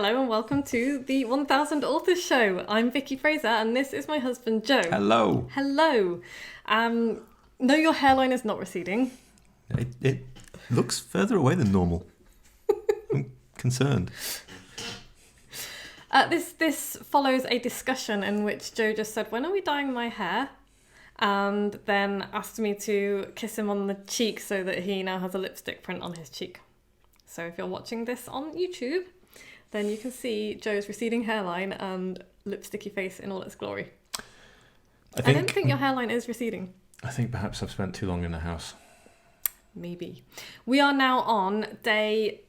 Hello and welcome to the 1000 Authors Show. I'm Vicky Fraser and this is my husband Joe. Hello. Hello. No, your hairline is not receding. It looks further away than normal. I'm concerned. This follows a discussion in which Joe just said, "When are we dyeing my hair?" And then asked me to kiss him on the cheek so that he now has a lipstick print on his cheek. So if you're watching this on YouTube, then you can see Joe's receding hairline and lipsticky face in all its glory. I don't think your hairline is receding. I think perhaps I've spent too long in the house. Maybe. We are now on day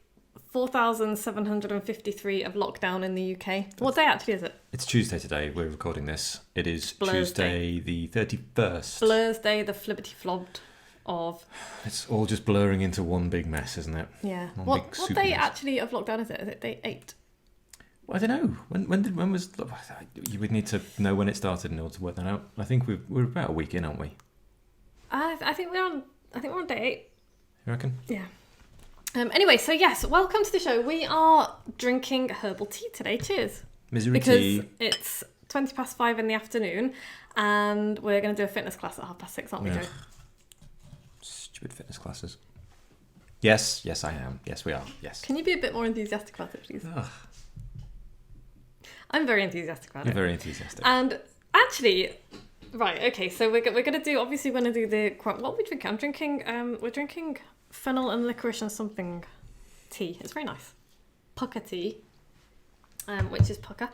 4,753 of lockdown in the UK. What day actually is it? It's Tuesday today. We're recording this. It is Blur's Tuesday the 31st. Blur's Day, the flibbity flobbed of... It's all just blurring into one big mess, isn't it? Yeah. One What day actually of lockdown is it? Is it day 8? Well, I don't know. When was... You would need to know when it started in order to work that out. I think we're about a week in, aren't we? I think we're on day 8. You reckon? Yeah. Anyway, so yes, welcome to the show. We are drinking herbal tea today. Cheers. Misery because tea. It's 5:20 in the afternoon and we're going to do a fitness class at 6:30, aren't we, Joe? Stupid fitness classes. Yes, I am. Yes, we are. Yes. Can you be a bit more enthusiastic about it, please? Ugh. I'm very enthusiastic about You're it. very enthusiastic. And actually, right, okay, so we're going to do, obviously we're going to do the, what are we drinking? We're drinking fennel and licorice and something tea. It's very nice. Pucker tea, which is pucker.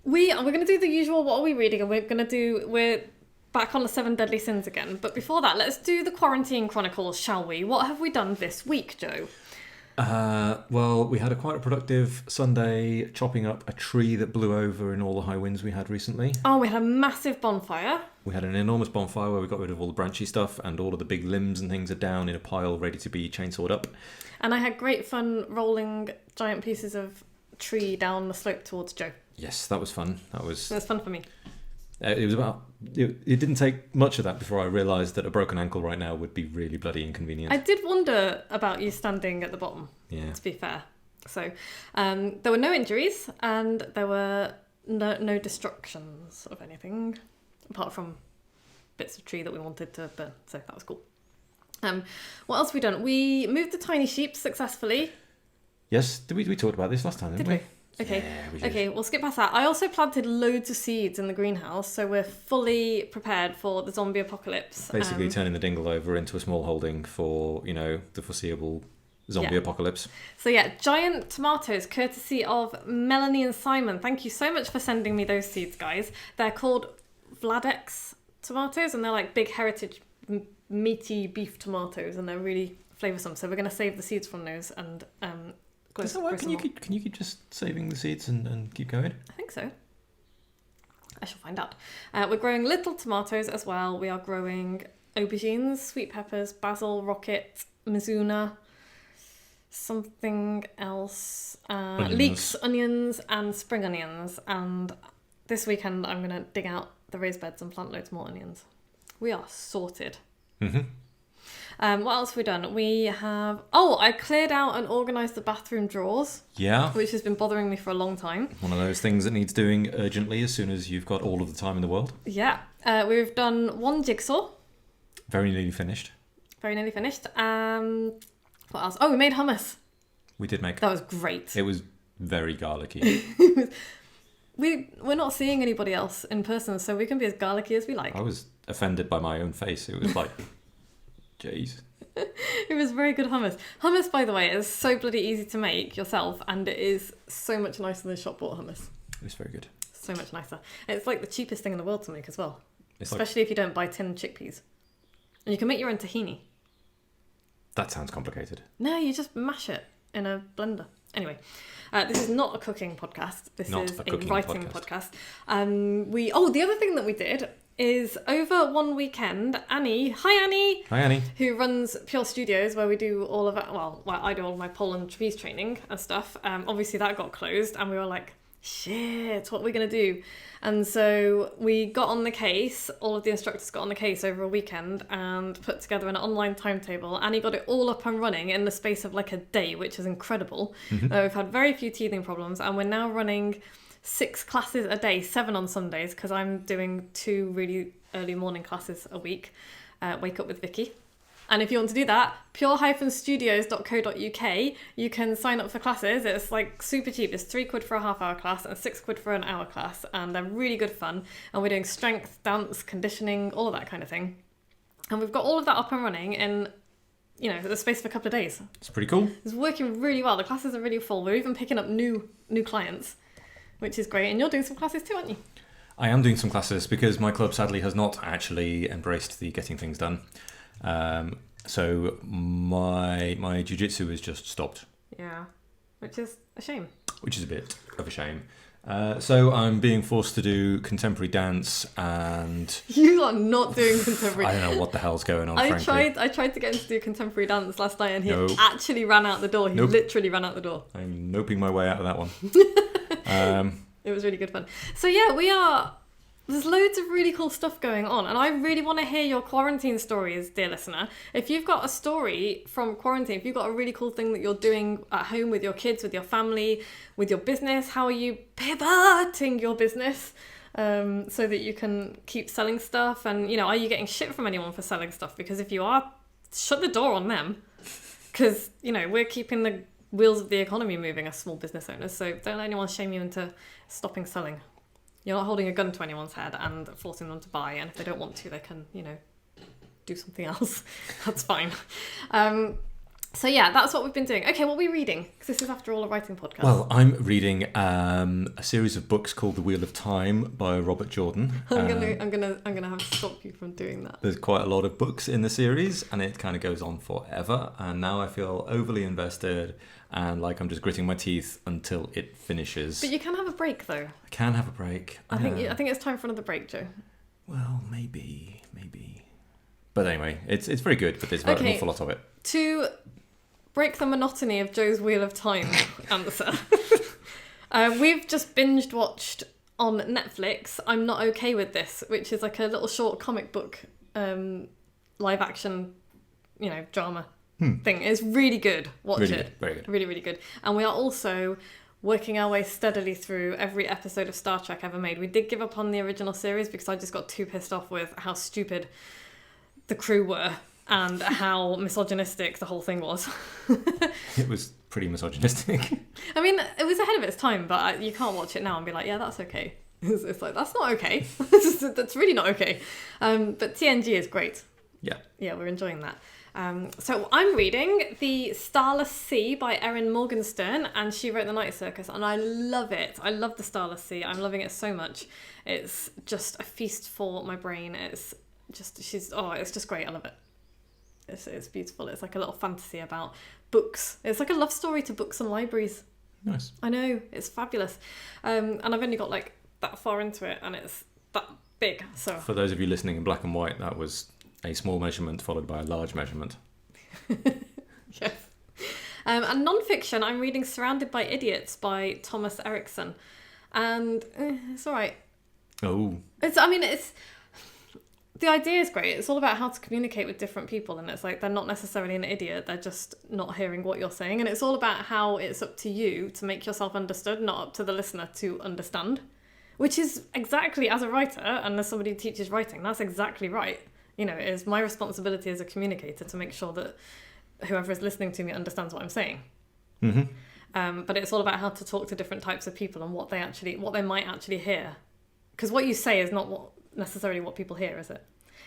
We're going to do the usual, what are we reading? And we're back on the 7 deadly sins again. But before that, let's do the quarantine chronicles, shall we? What have we done this week, Joe? Well, we had quite a productive Sunday chopping up a tree that blew over in all the high winds we had recently. Oh, we had a massive bonfire. We had an enormous bonfire where we got rid of all the branchy stuff and all of the big limbs and things are down in a pile ready to be chainsawed up. And I had great fun rolling giant pieces of tree down the slope towards Joe. Yes, that was fun. It was fun for me. It didn't take much of that before I realised that a broken ankle right now would be really bloody inconvenient. I did wonder about you standing at the bottom, to be fair. So there were no injuries and there were no destructions of anything, apart from bits of tree that we wanted to burn. So that was cool. What else have we done? We moved the tiny sheep successfully. Yes, we talked about this last time, didn't we? Okay. Yeah, Okay, we'll skip past that. I also planted loads of seeds in the greenhouse, so we're fully prepared for the zombie apocalypse. Basically turning the dingle over into a small holding for, the foreseeable zombie apocalypse. So yeah, giant tomatoes, courtesy of Melanie and Simon. Thank you so much for sending me those seeds, guys. They're called Vladex tomatoes, and they're like big heritage meaty beef tomatoes, and they're really flavoursome. So we're going to save the seeds from those and... Does that work? Can you keep just saving the seeds and keep going? I think so. I shall find out. We're growing little tomatoes as well. We are growing aubergines, sweet peppers, basil, rocket, mizuna, something else, leeks, onions, and spring onions. And this weekend I'm going to dig out the raised beds and plant loads more onions. We are sorted. Mm-hmm. What else have we done? We have... Oh, I cleared out and organised the bathroom drawers. Yeah. Which has been bothering me for a long time. One of those things that needs doing urgently as soon as you've got all of the time in the world. Yeah. We've done one jigsaw. Very nearly finished. What else? Oh, we made hummus. We did make... That was great. It was very garlicky. We're not seeing anybody else in person, so we can be as garlicky as we like. I was offended by my own face. It was like... Jeez. It was very good hummus. Hummus, by the way, is so bloody easy to make yourself, and it is so much nicer than shop bought hummus. It was very good. So much nicer. It's like the cheapest thing in the world to make as well. Especially if you don't buy tinned chickpeas. And you can make your own tahini. That sounds complicated. No, you just mash it in a blender. Anyway, this is not a cooking podcast. This is a writing podcast. The other thing that we did is over one weekend, Annie, who runs Pure Studios, where we do all of it. Well, I do all of my pole and trapeze training and stuff. Obviously that got closed, and we were like, shit, what are we going to do? And so we got on the case, all of the instructors got on the case over a weekend and put together an online timetable. Annie got it all up and running in the space of like a day, which is incredible. We've had very few teething problems, and we're now running 6 classes a day, 7 on Sundays, because I'm doing 2 really early morning classes a week. Wake Up with Vicky. And if you want to do that, pure-studios.co.uk, you can sign up for classes. It's like super cheap. It's £3 for a half-hour class and £6 for an hour class. And they're really good fun. And we're doing strength, dance, conditioning, all of that kind of thing. And we've got all of that up and running in, the space of a couple of days. It's pretty cool. It's working really well. The classes are really full. We're even picking up new clients, which is great. And you're doing some classes too, aren't you? I am doing some classes because my club sadly has not actually embraced the getting things done. So my jiu-jitsu has just stopped. Yeah, which is a shame. Which is a bit of a shame. So I'm being forced to do contemporary dance and... You are not doing contemporary. I don't know what the hell's going on, frankly. I tried to get him to do contemporary dance last night and he actually ran out the door. He literally ran out the door. I'm noping my way out of that one. It was really good fun. So yeah, there's loads of really cool stuff going on, and I really want to hear your quarantine stories, dear listener. If you've got a story from quarantine, if you've got a really cool thing that you're doing at home with your kids, with your family, with your business, how are you pivoting your business so that you can keep selling stuff? And, are you getting shit from anyone for selling stuff? Because if you are, shut the door on them. Because, we're keeping the wheels of the economy moving as small business owners, so don't let anyone shame you into stopping selling. You're not holding a gun to anyone's head and forcing them to buy, and if they don't want to, they can, do something else. That's fine. So yeah, that's what we've been doing. Okay, what are we reading? Because this is, after all, a writing podcast. Well, I'm reading a series of books called The Wheel of Time by Robert Jordan. I'm gonna have to stop you from doing that. There's quite a lot of books in the series, and it kind of goes on forever. And now I feel overly invested, and like I'm just gritting my teeth until it finishes. But you can have a break, though. I can have a break. I think it's time for another break, Joe. Well, maybe. But anyway, it's very good, but there's an awful lot of it. To break the monotony of Joe's Wheel of Time answer, we've just binged watched on Netflix I'm Not Okay With This, which is like a little short comic book live action, drama thing. It's really good. Watch it. Very good. Really, really good. And we are also working our way steadily through every episode of Star Trek ever made. We did give up on the original series because I just got too pissed off with how stupid the crew were and how misogynistic the whole thing was. It was pretty misogynistic. I mean, it was ahead of its time, but you can't watch it now and be like, yeah, that's okay. It's like, that's not okay. That's really not okay. But TNG is great. Yeah. Yeah, we're enjoying that. So I'm reading The Starless Sea by Erin Morgenstern, and she wrote The Night Circus, and I love it. I love The Starless Sea. I'm loving it so much. It's just a feast for my brain. It's just great. I love it. It's beautiful. It's like a little fantasy about books. It's like a love story to books and libraries. Nice. I know, it's fabulous. And I've only got like that far into it, and it's that big. So for those of you listening in black and white, that was a small measurement followed by a large measurement. Yes. And non-fiction, I'm reading Surrounded by Idiots by Thomas Erickson, and it's all right. Oh. The idea is great. It's all about how to communicate with different people, and it's like they're not necessarily an idiot, they're just not hearing what you're saying, and it's all about how it's up to you to make yourself understood, not up to the listener to understand, which is exactly, as a writer and as somebody who teaches writing, that's exactly right. It is my responsibility as a communicator to make sure that whoever is listening to me understands what I'm saying. Mm-hmm. But it's all about how to talk to different types of people and what they might actually hear, because what you say is not necessarily what people hear, is it?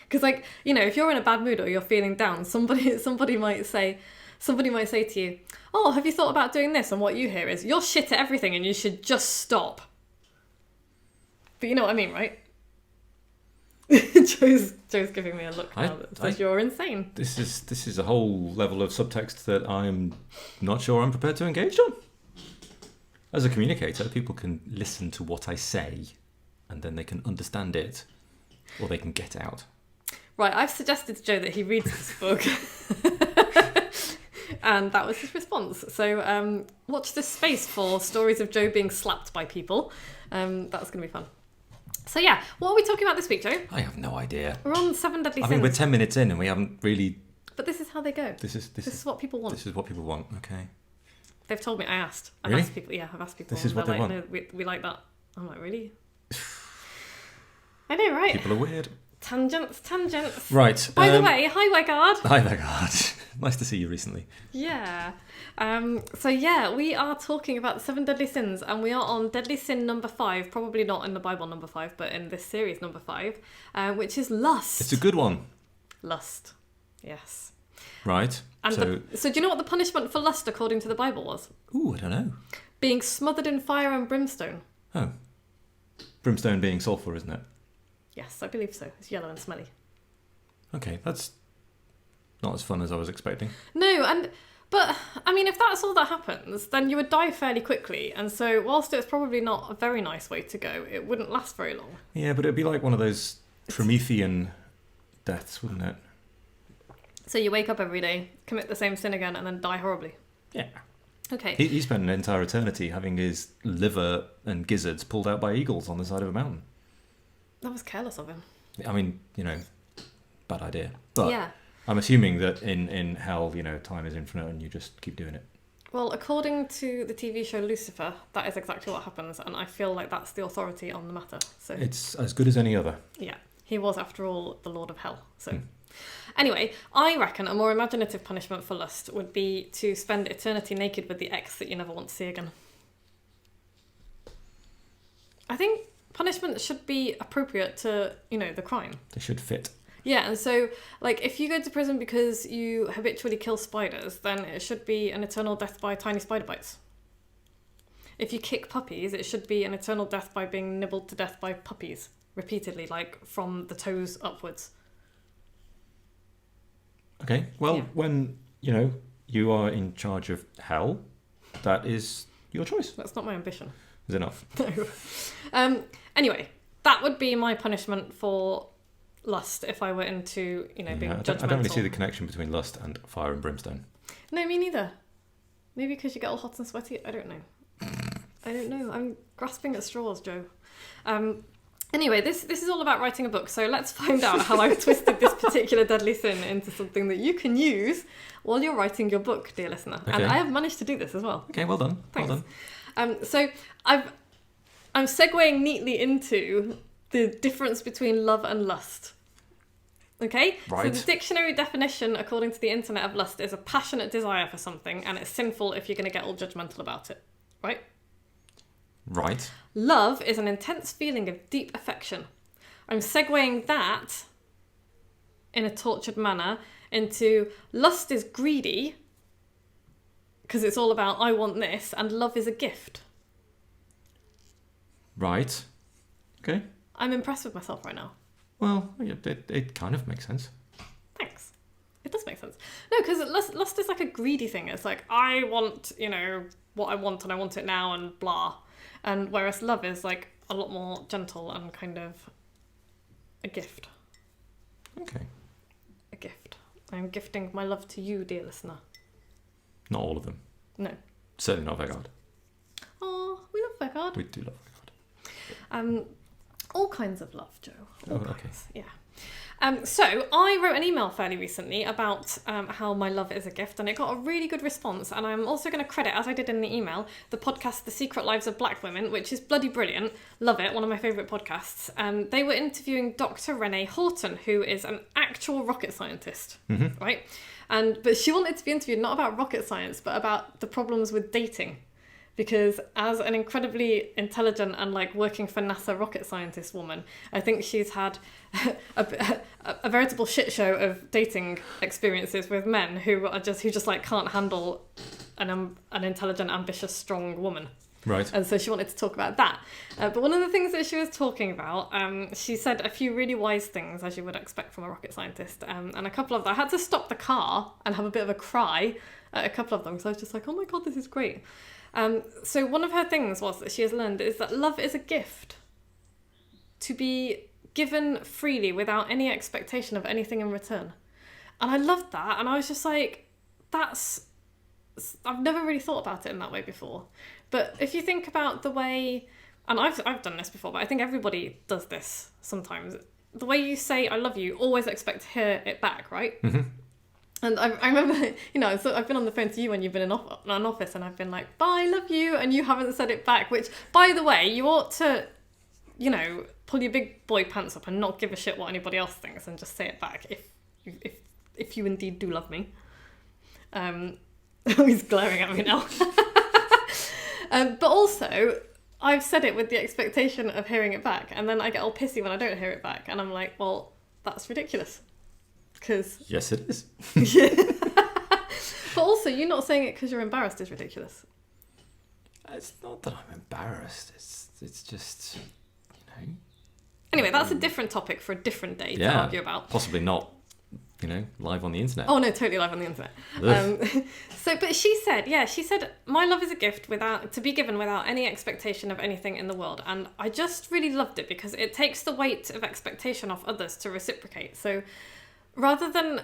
Because if you're in a bad mood or you're feeling down, somebody might say to you, oh, have you thought about doing this? And what you hear is, you're shit at everything and you should just stop. But you know what I mean, right? Joe's giving me a look now that says you're insane. This is a whole level of subtext that I'm not sure I'm prepared to engage on. As a communicator, people can listen to what I say and then they can understand it, or they can get out. Right, I've suggested to Joe that he reads this book. And that was his response. So watch this space for stories of Joe being slapped by people. That's going to be fun. So yeah, what are we talking about this week, Joe? I have no idea. We're on 7 Deadly Sins. I mean, we're 10 minutes in and we haven't really... But this is how they go. This is what people want. This is what people want, okay. They've told me, I've Really? asked people, I've asked people. This is what they want. No, we like that. I'm like, really? I know, right? People are weird. Tangents. Right. By the way, hi, Wegard. Hi, Vegard. Nice to see you recently. Yeah. So yeah, we are talking about the 7 Deadly Sins, and we are on Deadly Sin number 5, probably not in the Bible number 5, but in this series number 5, which is lust. It's a good one. Lust. Yes. Right. And so do you know what the punishment for lust according to the Bible was? Ooh, I don't know. Being smothered in fire and brimstone. Oh. Brimstone being sulphur, isn't it? Yes, I believe so. It's yellow and smelly. Okay, that's not as fun as I was expecting. No, but I mean, if that's all that happens, then you would die fairly quickly. And so, whilst it's probably not a very nice way to go, it wouldn't last very long. Yeah, but it'd be like one of those Promethean deaths, wouldn't it? So you wake up every day, commit the same sin again, and then die horribly. Yeah. Okay. He spent an entire eternity having his liver and gizzards pulled out by eagles on the side of a mountain. That was careless of him. I mean, bad idea. But yeah. I'm assuming that in hell, time is infinite and you just keep doing it. Well, according to the TV show Lucifer, that is exactly what happens, and I feel like that's the authority on the matter. So it's as good as any other. Yeah. He was, after all, the Lord of Hell. So anyway, I reckon a more imaginative punishment for lust would be to spend eternity naked with the ex that you never want to see again. I think punishment should be appropriate to, the crime. They should fit. Yeah, and so, if you go to prison because you habitually kill spiders, then it should be an eternal death by tiny spider bites. If you kick puppies, it should be an eternal death by being nibbled to death by puppies, repeatedly, from the toes upwards. Okay, well, Yeah. when, you are in charge of hell, that is your choice. That's not my ambition. Is it not? No. Anyway, that would be my punishment for lust if I were into, being judgmental. I don't really see the connection between lust and fire and brimstone. No, me neither. Maybe because you get all hot and sweaty. I don't know. I'm grasping at straws, Joe. Anyway, this is all about writing a book, so let's find out how I've twisted this particular deadly sin into something that you can use while you're writing your book, dear listener. Okay. And I have managed to do this as well. Okay, well done. Thanks. Well done. So I'm segueing neatly into the difference between love and lust. Okay? Right. So the dictionary definition, according to the internet, of lust is a passionate desire for something, and it's sinful if you're going to get all judgmental about it. Right? Right. Love is an intense feeling of deep affection. I'm segueing that in a tortured manner into lust is greedy, because it's all about I want this, and love is a gift. Right. Okay. I'm impressed with myself right now. Well, it kind of makes sense. Thanks. It does make sense. No, because lust is like a greedy thing. It's like, I want, what I want and I want it now and blah. And whereas love is like a lot more gentle and kind of a gift. Okay. A gift. I'm gifting my love to you, dear listener. Not all of them. No. Certainly not Vegard. Oh, we love Vegard. We do love Vegard. All kinds of love, Joe. All okay. kinds. Yeah. So I wrote an email fairly recently about how my love is a gift, and it got a really good response. And I'm also going to credit, as I did in the email, the podcast The Secret Lives of Black Women, which is bloody brilliant. Love it. One of my favourite podcasts. They were interviewing Dr. Renee Horton, who is an actual rocket scientist, right? But she wanted to be interviewed not about rocket science, but about the problems with dating. Because as an incredibly intelligent and working for NASA rocket scientist woman, I think she's had a veritable shit show of dating experiences with men who just can't handle an intelligent, ambitious, strong woman. Right. And so she wanted to talk about that. But one of the things that she was talking about, she said a few really wise things, as you would expect from a rocket scientist. And a couple of them, I had to stop the car and have a bit of a cry at a couple of them. So I was just like, oh my God, this is great. So one of her things was that she has learned is that love is a gift to be given freely without any expectation of anything in return. And I loved that. And I was just like, that's I've never really thought about it in that way before. But if you think about the way, and I've done this before, but I think everybody does this sometimes. The way you say "I love you," always expect to hear it back, right? Mm-hmm. And I remember, so I've been on the phone to you when you've been in an office, and I've been like, "Bye, love you," and you haven't said it back. Which, by the way, you ought to, pull your big boy pants up and not give a shit what anybody else thinks, and just say it back if you indeed do love me. He's glaring at me now. But also, I've said it with the expectation of hearing it back, and then I get all pissy when I don't hear it back, and I'm like, well, that's ridiculous. Because yes, it is. Yeah. But also, you not saying it because you're embarrassed is ridiculous. It's not that I'm embarrassed. It's just, Anyway, that's a different topic for a different day to argue about. Possibly not, live on the internet. Oh no, totally live on the internet. But she said, my love is a gift to be given without any expectation of anything in the world. And I just really loved it because it takes the weight of expectation off others to reciprocate. So rather than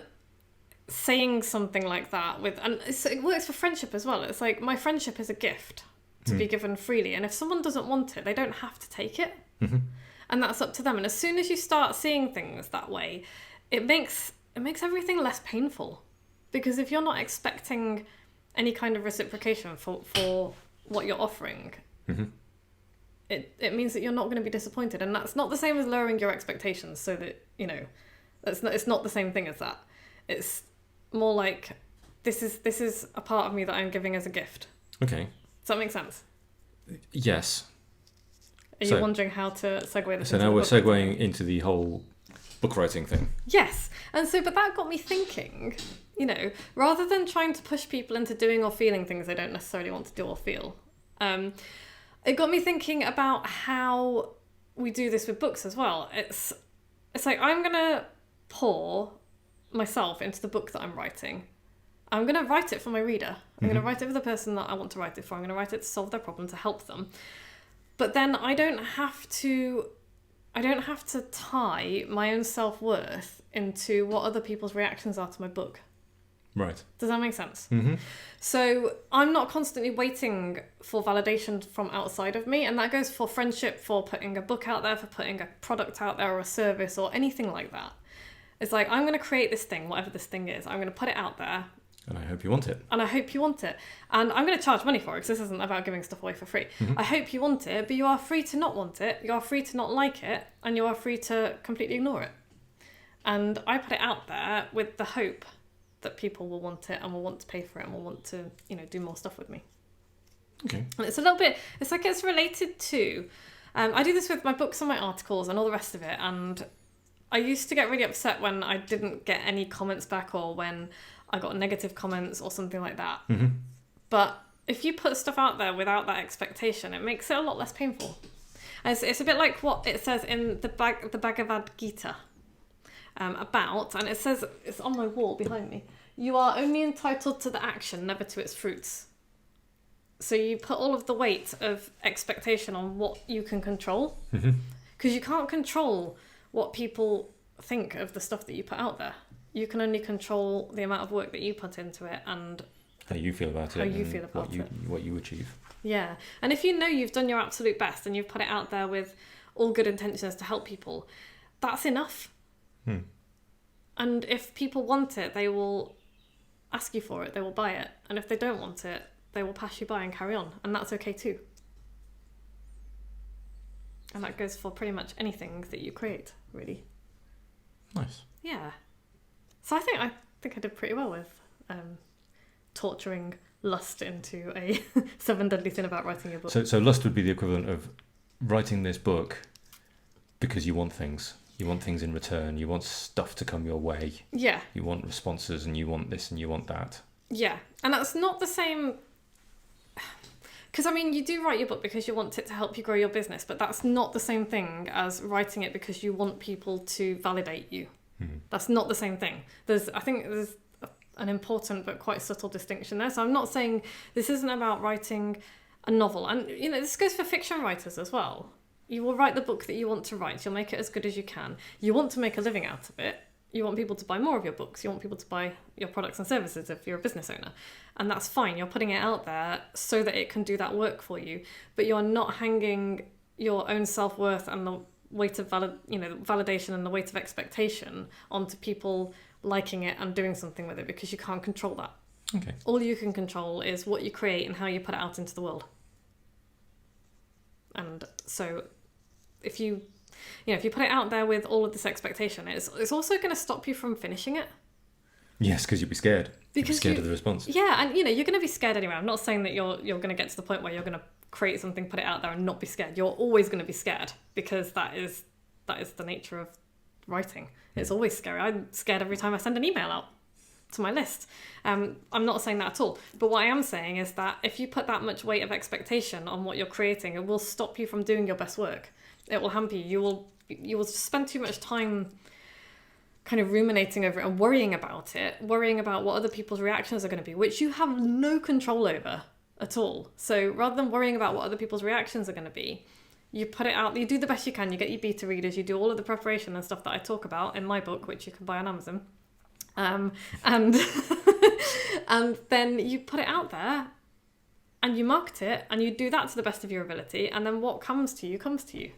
saying something like that and it works for friendship as well. It's like, my friendship is a gift to be given freely. And if someone doesn't want it, they don't have to take it. Mm-hmm. And that's up to them. And as soon as you start seeing things that way, it makes everything less painful. Because if you're not expecting any kind of reciprocation for what you're offering, mm-hmm. it means that you're not going to be disappointed. And that's not the same as lowering your expectations so that, it's not the same thing as that. It's more like, this is a part of me that I'm giving as a gift. Okay. Does that make sense? Yes. Are you wondering how to segue this? So now we're segueing into the whole book writing thing. Yes. And so, but that got me thinking, rather than trying to push people into doing or feeling things they don't necessarily want to do or feel, it got me thinking about how we do this with books as well. It's like, I'm going to pour myself into the book that I'm writing. I'm going to write it for my reader. I'm going to write it for the person that I want to write it for. I'm going to write it to solve their problem, to help them. But then I don't have to tie my own self-worth into what other people's reactions are to my book. Right. Does that make sense? Mm-hmm. So I'm not constantly waiting for validation from outside of me, and that goes for friendship, for putting a book out there, for putting a product out there or a service or anything like that. It's like, I'm going to create this thing, whatever this thing is. I'm going to put it out there. And I hope you want it. And I'm going to charge money for it, because this isn't about giving stuff away for free. Mm-hmm. I hope you want it, but you are free to not want it. You are free to not like it, and you are free to completely ignore it. And I put it out there with the hope that people will want it and will want to pay for it and will want to, do more stuff with me. Okay. And it's a little bit, it's like it's related to, I do this with my books and my articles and all the rest of it. And I used to get really upset when I didn't get any comments back, or when I got negative comments or something like that. Mm-hmm. But if you put stuff out there without that expectation, it makes it a lot less painful. And it's a bit like what it says in the Bhagavad Gita and it says, it's on my wall behind me, you are only entitled to the action, never to its fruits. So you put all of the weight of expectation on what you can control, because you can't control what people think of the stuff that you put out there. You can only control the amount of work that you put into it and how you feel about it. What you achieve. Yeah. And if you know you've done your absolute best and you've put it out there with all good intentions to help people, that's enough. And if people want it, they will ask you for it, they will buy it. And if they don't want it, they will pass you by and carry on. And that's okay too. And that goes for pretty much anything that you create, really. Nice. Yeah. So I think I did pretty well with torturing lust into a 7 Deadly Sin about writing a book. So lust would be the equivalent of writing this book because you want things. You want things in return. You want stuff to come your way. Yeah. You want responses, and you want this and you want that. Yeah. And that's not the same... Because, you do write your book because you want it to help you grow your business, but that's not the same thing as writing it because you want people to validate you. Mm-hmm. That's not the same thing. I think there's an important but quite subtle distinction there. So I'm not saying this isn't about writing a novel. And, this goes for fiction writers as well. You will write the book that you want to write. You'll make it as good as you can. You want to make a living out of it. You want people to buy more of your books. You want people to buy your products and services if you're a business owner. And that's fine. You're putting it out there so that it can do that work for you. But you're not hanging your own self-worth and the weight of validation and the weight of expectation onto people liking it and doing something with it, because you can't control that. Okay. All you can control is what you create and how you put it out into the world. And so if you put it out there with all of this expectation, it's also going to stop you from finishing it. Yes, because you'll be scared. You'll be scared of the response. Yeah, and you're going to be scared anyway. I'm not saying that you're going to get to the point where you're going to create something, put it out there and not be scared. You're always going to be scared, because that is the nature of writing. It's always scary. I'm scared every time I send an email out to my list. I'm not saying that at all. But what I am saying is that if you put that much weight of expectation on what you're creating, it will stop you from doing your best work. It will hamper you. You will spend too much time kind of ruminating over it and worrying about what other people's reactions are going to be, which you have no control over at all. So rather than worrying about what other people's reactions are going to be, you put it out, you do the best you can, you get your beta readers, you do all of the preparation and stuff that I talk about in my book, which you can buy on Amazon. And and then you put it out there and you market it and you do that to the best of your ability, and then what comes to you comes to you.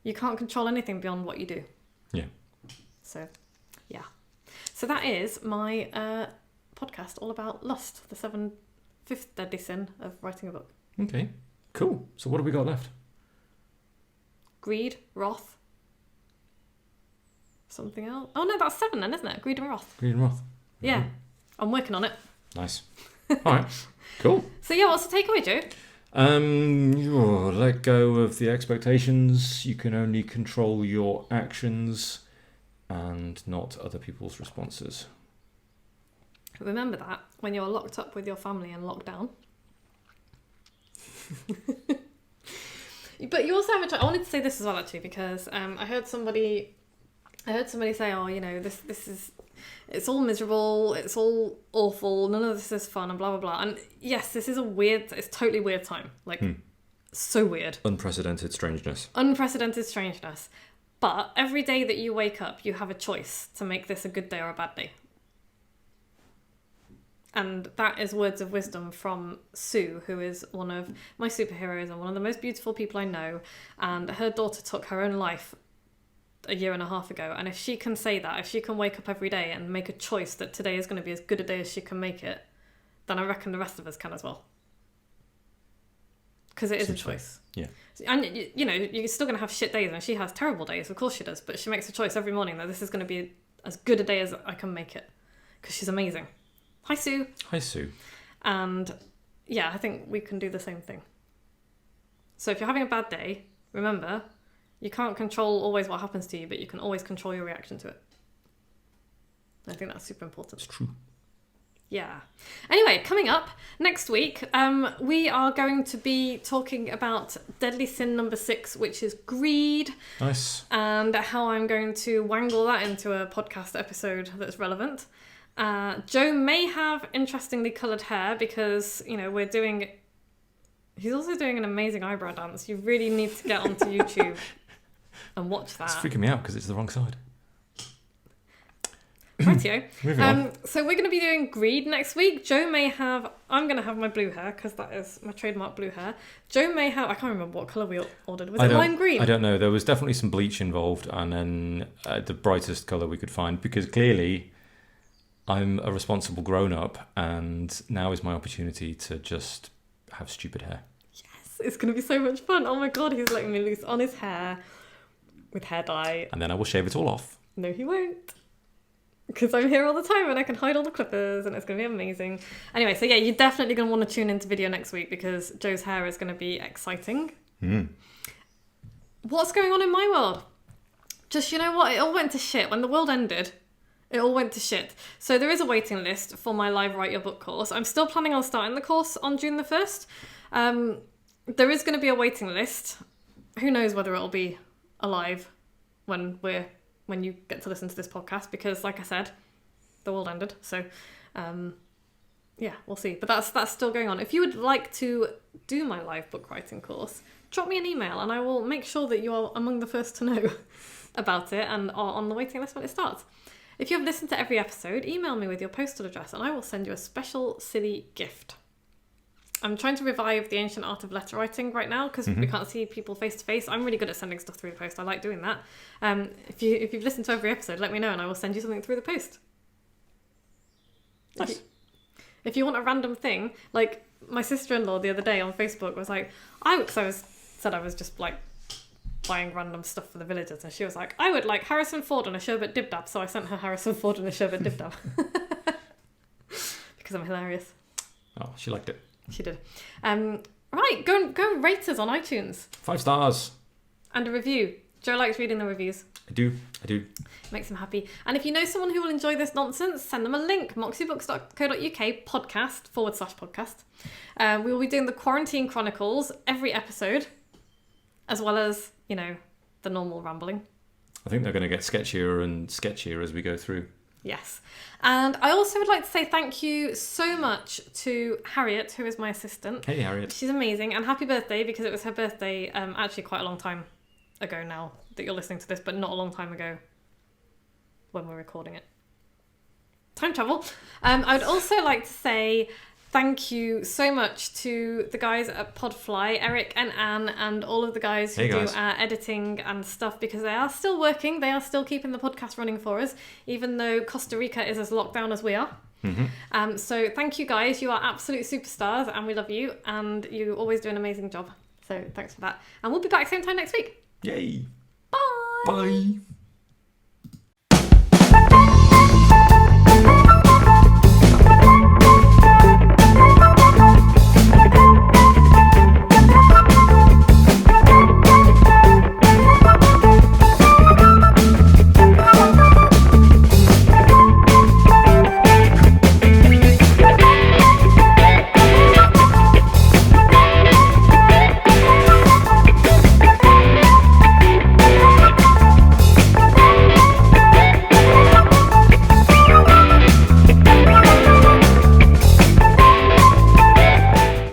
You can't control anything beyond what you do. Yeah. So, yeah. So that is my podcast all about lust, the fifth deadly sin of writing a book. Okay, cool. So what have we got left? Greed, wrath, something else. Oh no, that's 7 then, isn't it? Greed and wrath. Greed and wrath. Yeah, Mm-hmm. I'm working on it. Nice. All right, cool. So yeah, what's the takeaway, Joe? Let go of the expectations. You can only control your actions and not other people's responses. Remember that when you're locked up with your family and locked down. But you also have a choice. I wanted to say this as well, actually, because I heard somebody say, "Oh, this is, it's all miserable, it's all awful, none of this is fun, and blah blah blah." And yes, this is it's totally weird time, so weird, Unprecedented strangeness. But every day that you wake up, you have a choice to make this a good day or a bad day. And that is words of wisdom from Sue, who is one of my superheroes and one of the most beautiful people I know. And her daughter took her own life a year and a half ago. And if she can say that, if she can wake up every day and make a choice that today is going to be as good a day as she can make it, then I reckon the rest of us can as well. Because it is a choice. Yeah. And, you're still going to have shit days, and she has terrible days, of course she does. But she makes a choice every morning that this is going to be as good a day as I can make it. Because she's amazing. Hi, Sue. Hi, Sue. And yeah, I think we can do the same thing. So if you're having a bad day, remember, you can't control always what happens to you, but you can always control your reaction to it. I think that's super important. It's true. Yeah. Anyway, coming up next week, we are going to be talking about deadly sin number 6, which is greed. Nice. And how I'm going to wangle that into a podcast episode that's relevant. Joe may have interestingly coloured hair because, he's also doing an amazing eyebrow dance. You really need to get onto YouTube and watch that. It's freaking me out because it's the wrong side. Rightio. Moving on. So we're going to be doing greed next week. I'm going to have my blue hair because that is my trademark blue hair. Joe may have, I can't remember what colour we ordered. Was it lime green? I don't know. There was definitely some bleach involved, and then the brightest colour we could find, because clearly I'm a responsible grown-up and now is my opportunity to just have stupid hair. Yes, it's going to be so much fun. Oh my God, he's letting me loose on his hair with hair dye. And then I will shave it all off. No, he won't. Because I'm here all the time and I can hide all the clippers and it's going to be amazing. Anyway, so yeah, you're definitely going to want to tune into video next week because Joe's hair is going to be exciting. What's going on in my world? Just, you know what? It all went to shit. When the world ended, it all went to shit. So there is a waiting list for my live Write Your Book course. I'm still planning on starting the course on June the 1st. There is going to be a waiting list. Who knows whether it'll be alive when you get to listen to this podcast, because like I said, the world ended. So yeah, we'll see. But that's still going on. If you would like to do my live book writing course, drop me an email and I will make sure that you are among the first to know about it and are on the waiting list when it starts. If you have listened to every episode, email me with your postal address and I will send you a special silly gift. I'm trying to revive the ancient art of letter writing right now because we can't see people face to face. I'm really good at sending stuff through the post. I like doing that. If you've listened to every episode, let me know and I will send you something through the post. Nice. If you want a random thing, like my sister-in-law the other day on Facebook was like, said I was just like buying random stuff for the villagers, and she was like, I would like Harrison Ford and a sherbet dib dab, so I sent her Harrison Ford and a sherbet dib dab because I'm hilarious. Oh, she liked it. She did. Right, go and rate us on iTunes. 5 stars. And a review. Joe likes reading the reviews. I do. Makes him happy. And if you know someone who will enjoy this nonsense, send them a link. moxiebooks.co.uk /podcast. We will be doing the Quarantine Chronicles every episode, as well as, the normal rambling. I think they're going to get sketchier and sketchier as we go through. Yes. And I also would like to say thank you so much to Harriet, who is my assistant. Hey, Harriet. She's amazing. And happy birthday, because it was her birthday actually quite a long time ago now that you're listening to this, but not a long time ago when we're recording it. Time travel. I would also like to say thank you so much to the guys at Podfly, Eric and Anne, and all of the guys who do our editing and stuff, because they are still working. They are still keeping the podcast running for us, even though Costa Rica is as locked down as we are. So thank you guys. You are absolute superstars and we love you, and you always do an amazing job. So thanks for that. And we'll be back same time next week. Yay. Bye. Bye.